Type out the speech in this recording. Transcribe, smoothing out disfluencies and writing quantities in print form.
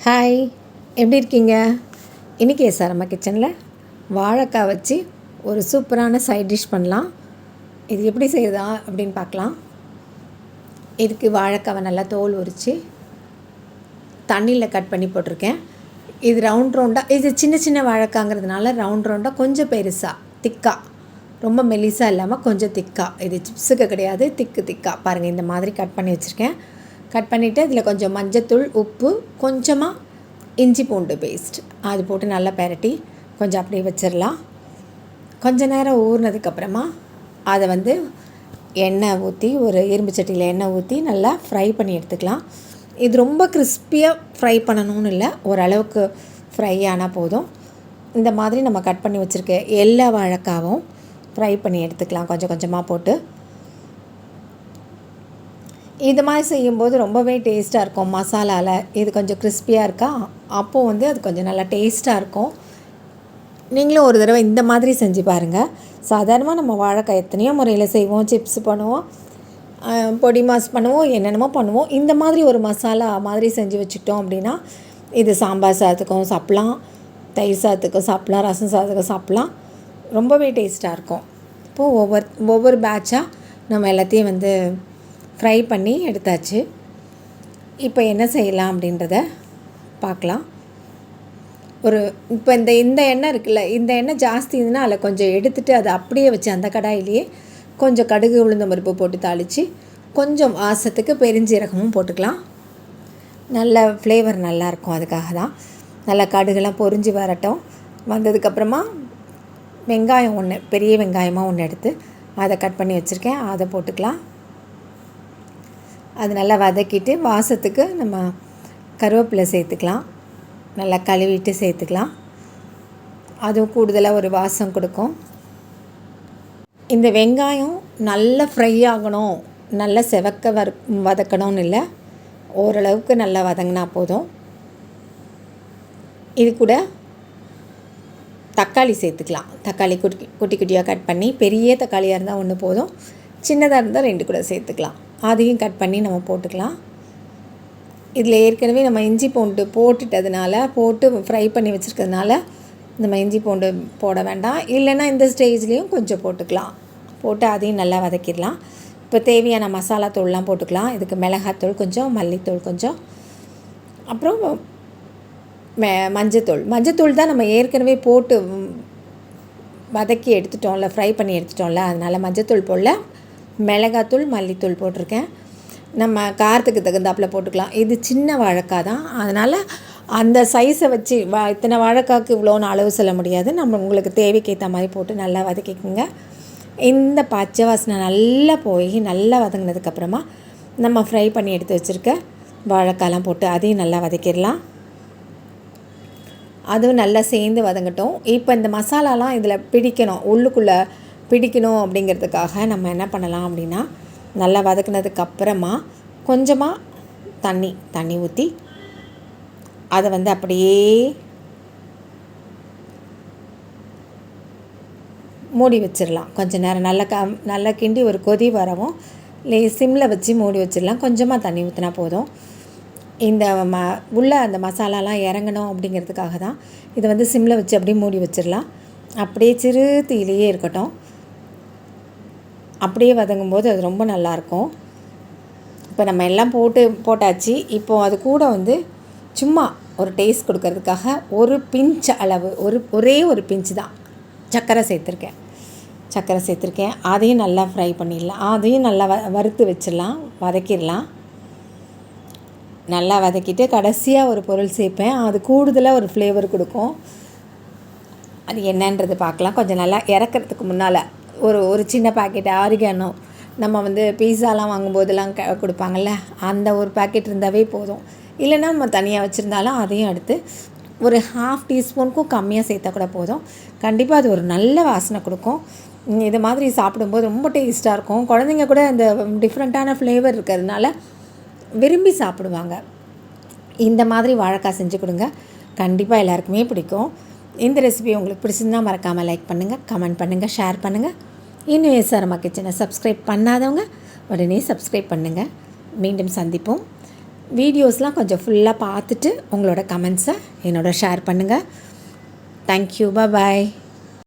Hi, எப்படி இருக்கீங்க? இன்றைக்கி அம்மா கிச்சனில் வாழைக்காய் வச்சு ஒரு சூப்பரான சைட் டிஷ் பண்ணலாம். இது எப்படி செய்யுதா அப்படின்னு பார்க்கலாம். இதுக்கு வாழைக்காவை நல்லா தோல் உரித்து தண்ணியில் கட் பண்ணி போட்டிருக்கேன். இது ரவுண்டாக, இது சின்ன சின்ன வாழைக்காங்கிறதுனால ரவுண்டாக கொஞ்சம் பெருசாக திக்காக, ரொம்ப மெலிசாக இல்லாமல் கொஞ்சம் திக்காக. இது சிப்ஸுக்கு கிடையாது, திக்காக பாருங்கள். இந்த மாதிரி கட் பண்ணி வச்சுருக்கேன். கட் பண்ணிவிட்டு இதில் கொஞ்சம் மஞ்சத்தூள், உப்பு, கொஞ்சமாக இஞ்சி பூண்டு பேஸ்ட் அது போட்டு நல்லா பெரட்டி கொஞ்சம் அப்படியே வச்சிடலாம். கொஞ்ச நேரம் ஊறினதுக்கப்புறமா அதை எண்ணெய் ஊற்றி, ஒரு இரும்பு சட்டியில் எண்ணெய் ஊற்றி நல்லா ஃப்ரை பண்ணி எடுத்துக்கலாம். இது ரொம்ப கிறிஸ்பியாக ஃப்ரை பண்ணணும்னு இல்லை, ஓரளவுக்கு ஃப்ரை ஆனால் போதும். இந்த மாதிரி நம்ம கட் பண்ணி வச்சுருக்க எல்லா வாழைக்காவும் ஃப்ரை பண்ணி எடுத்துக்கலாம் கொஞ்சம் கொஞ்சமாக போட்டு. இது மாதிரி செய்யும்போது ரொம்பவே டேஸ்ட்டாக இருக்கும். மசாலாவில் இது கொஞ்சம் கிறிஸ்பியாக இருக்கா, அப்போது அது கொஞ்சம் நல்லா டேஸ்ட்டாக இருக்கும். நீங்களும் ஒரு தடவை இந்த மாதிரி செஞ்சு பாருங்கள். சாதாரணமாக நம்ம வாழைக்காய் எத்தனையோ முறையில் செய்வோம். சிப்ஸ் பண்ணுவோம், பொடி மாஸ் பண்ணுவோம், என்னென்னமோ பண்ணுவோம். இந்த மாதிரி ஒரு மசாலா மாதிரி செஞ்சு வச்சுக்கிட்டோம் அப்படின்னா இது சாம்பார் சாதத்துக்கும் சாப்பிட்லாம், தயிர் சாதத்துக்கும் சாப்பிட்லாம், ரசம் சாதத்துக்கும் சாப்பிட்லாம். ரொம்பவே டேஸ்ட்டாக இருக்கும். இப்போது ஒவ்வொரு பேட்சாக நம்ம எல்லாத்தையும் ஃப்ரை பண்ணி எடுத்தாச்சு. இப்போ என்ன செய்யலாம் அப்படின்றத பார்க்கலாம். இப்போ இந்த எண்ணெய் இருக்குல்ல, இந்த எண்ணெய் ஜாஸ்தி இருந்துன்னா அதில் கொஞ்சம் எடுத்துகிட்டு அதை அப்படியே வச்சு அந்த கடாயிலேயே கொஞ்சம் கடுகு உளுந்தம் பருப்பு போட்டு தாளித்து கொஞ்சம் வாசத்துக்கு பெருஞ்சீரகமும் போட்டுக்கலாம். நல்ல ஃப்ளேவர் நல்லாயிருக்கும். அதுக்காக தான் நல்லா கடுகுலாம் பொரிஞ்சு வரட்டும். வந்ததுக்கப்புறமா வெங்காயம் ஒன்று, பெரிய வெங்காயமாக ஒன்று எடுத்து அதை கட் பண்ணி வச்சுருக்கேன், அதை போட்டுக்கலாம். அது நல்லா வதக்கிட்டு வாசத்துக்கு நம்ம கருவேப்பிலை சேர்த்துக்கலாம். நல்லா கழுவிட்டு சேர்த்துக்கலாம். அதுவும் கூடுதலாக ஒரு வாசம் கொடுக்கும். இந்த வெங்காயம் நல்லா ஃப்ரை ஆகணும், நல்லா செவக்க வதக்கணும்னு இல்லை, ஓரளவுக்கு நல்லா வதங்கினா போதும். இது கூட தக்காளி சேர்த்துக்கலாம். தக்காளி குட்டி குட்டியாக கட் பண்ணி, பெரிய தக்காளியாக இருந்தால் ஒன்று போதும், சின்னதாக இருந்தால் 2 கூட சேர்த்துக்கலாம். அதையும் கட் பண்ணி நம்ம போட்டுக்கலாம். இதில் ஏற்கனவே நம்ம இஞ்சி பூண்டு போட்டு ஃப்ரை பண்ணி வச்சுருக்கிறதுனால நம்ம இஞ்சி பூண்டு போட வேண்டாம். இல்லைன்னா இந்த ஸ்டேஜ்லேயும் கொஞ்சம் போட்டுக்கலாம். போட்டு அதையும் நல்லா வதக்கிடலாம். இப்போ தேவையான மசாலா தூள்லாம் போட்டுக்கலாம். இதுக்கு மிளகாத்தூள் கொஞ்சம், மல்லித்தூள் கொஞ்சம், அப்புறம் மஞ்சத்தூள் தான் நம்ம ஏற்கனவே போட்டு வதக்கி எடுத்துட்டோம்ல, ஃப்ரை பண்ணி எடுத்துட்டோம்ல, அதனால் மஞ்சத்தூள் போடல. மிளகாத்தூள், மல்லித்தூள் போட்டிருக்கேன். நம்ம காரத்துக்கு தகுந்தாப்பில் போட்டுக்கலாம். இது சின்ன வாழைக்காய் தான், அதனால் அந்த சைஸை வச்சு இத்தனை வாழைக்காய்க்கு இவ்வளோன்னு அளவு சொல்ல முடியாது. நம்ம உங்களுக்கு தேவைக்கு ஏற்ற மாதிரி போட்டு நல்லா வதக்கிக்குங்க. இந்த பச்சை வாசனை நல்லா போய் நல்லா வதங்கினதுக்கப்புறமா நம்ம ஃப்ரை பண்ணி எடுத்து வச்சுருக்க வாழைக்காயெலாம் போட்டு அதையும் நல்லா வதக்கிடலாம். அதுவும் நல்லா சேர்ந்து வதங்கட்டும். இப்போ இந்த மசாலாலாம் இதில் பிடிக்கணும், உள்ளுக்குள்ளே பிடிக்கணும் அப்படிங்கிறதுக்காக நம்ம என்ன பண்ணலாம் அப்படின்னா, நல்லா வதக்கினதுக்கப்புறமா கொஞ்சமாக தண்ணி ஊற்றி அதை அப்படியே மூடி வச்சிடலாம். கொஞ்சம் நேரம் நல்லா கிண்டி ஒரு கொதி வரவும் சிம்மில் வச்சு மூடி வச்சிடலாம். கொஞ்சமாக தண்ணி ஊற்றினா போதும். இந்த உள்ள அந்த மசாலாலாம் இறங்கணும் அப்படிங்கிறதுக்காக தான் இதை சிம்மில் வச்சு அப்படியே மூடி வச்சிடலாம். அப்படியே சிறு தீயிலேயே இருக்கட்டும். அப்படியே வதங்கும்போது அது ரொம்ப நல்லாயிருக்கும். இப்போ நம்ம எல்லாம் போட்டாச்சு. இப்போது அது கூட சும்மா ஒரு டேஸ்ட் கொடுக்கறதுக்காக ஒரு பிஞ்ச் அளவு, ஒரே ஒரு பிஞ்சு தான் சர்க்கரை சேர்த்துருக்கேன். அதையும் நல்லா ஃப்ரை பண்ணிடலாம். அதையும் நல்லா வறுத்து வச்சிடலாம், வதக்கிடலாம். நல்லா வதக்கிட்டு கடைசியாக ஒரு பொருள் சேர்ப்பேன், அது கூடுதலாக ஒரு ஃப்ளேவர் கொடுக்கும். அது என்னன்றது பார்க்கலாம். கொஞ்சம் நல்லா இறக்கிறதுக்கு முன்னால் ஒரு சின்ன பாக்கெட் ஆரிகானோ, நம்ம பீஸாலாம் வாங்கும்போதெல்லாம் கொடுப்பாங்கள்ல, அந்த ஒரு பாக்கெட் இருந்தாவே போதும். இல்லைன்னா நம்ம தனியாக வச்சுருந்தாலும் அதையும் எடுத்து ஒரு 1/2 டீஸ்பூனுக்கும் கம்மியாக சேர்த்தா கூட போதும். கண்டிப்பாக அது ஒரு நல்ல வாசனை கொடுக்கும். இது மாதிரி சாப்பிடும்போது ரொம்ப டேஸ்ட்டாக இருக்கும். குழந்தைங்க கூட இந்த டிஃப்ரெண்ட்டான ஃப்ளேவர் இருக்கிறதுனால விரும்பி சாப்பிடுவாங்க. இந்த மாதிரி வாழைக்காய் செஞ்சு கொடுங்க, கண்டிப்பாக எல்லாருக்குமே பிடிக்கும். இந்த ரெசிபி உங்களுக்கு பிடிச்சிருந்தா மறக்காமல் லைக் பண்ணுங்கள், கமெண்ட் பண்ணுங்கள், ஷேர் பண்ணுங்கள். இன்னும் அம்மா கிச்சனை சப்ஸ்கிரைப் பண்ணாதவங்க உடனே சப்ஸ்கிரைப் பண்ணுங்கள். மீண்டும் சந்திப்போம். வீடியோஸ்லாம் கொஞ்சம் ஃபுல்லாக பார்த்துட்டு உங்களோட கமெண்ட்ஸை என்னோட ஷேர் பண்ணுங்கள். தேங்க்யூ. பாய்.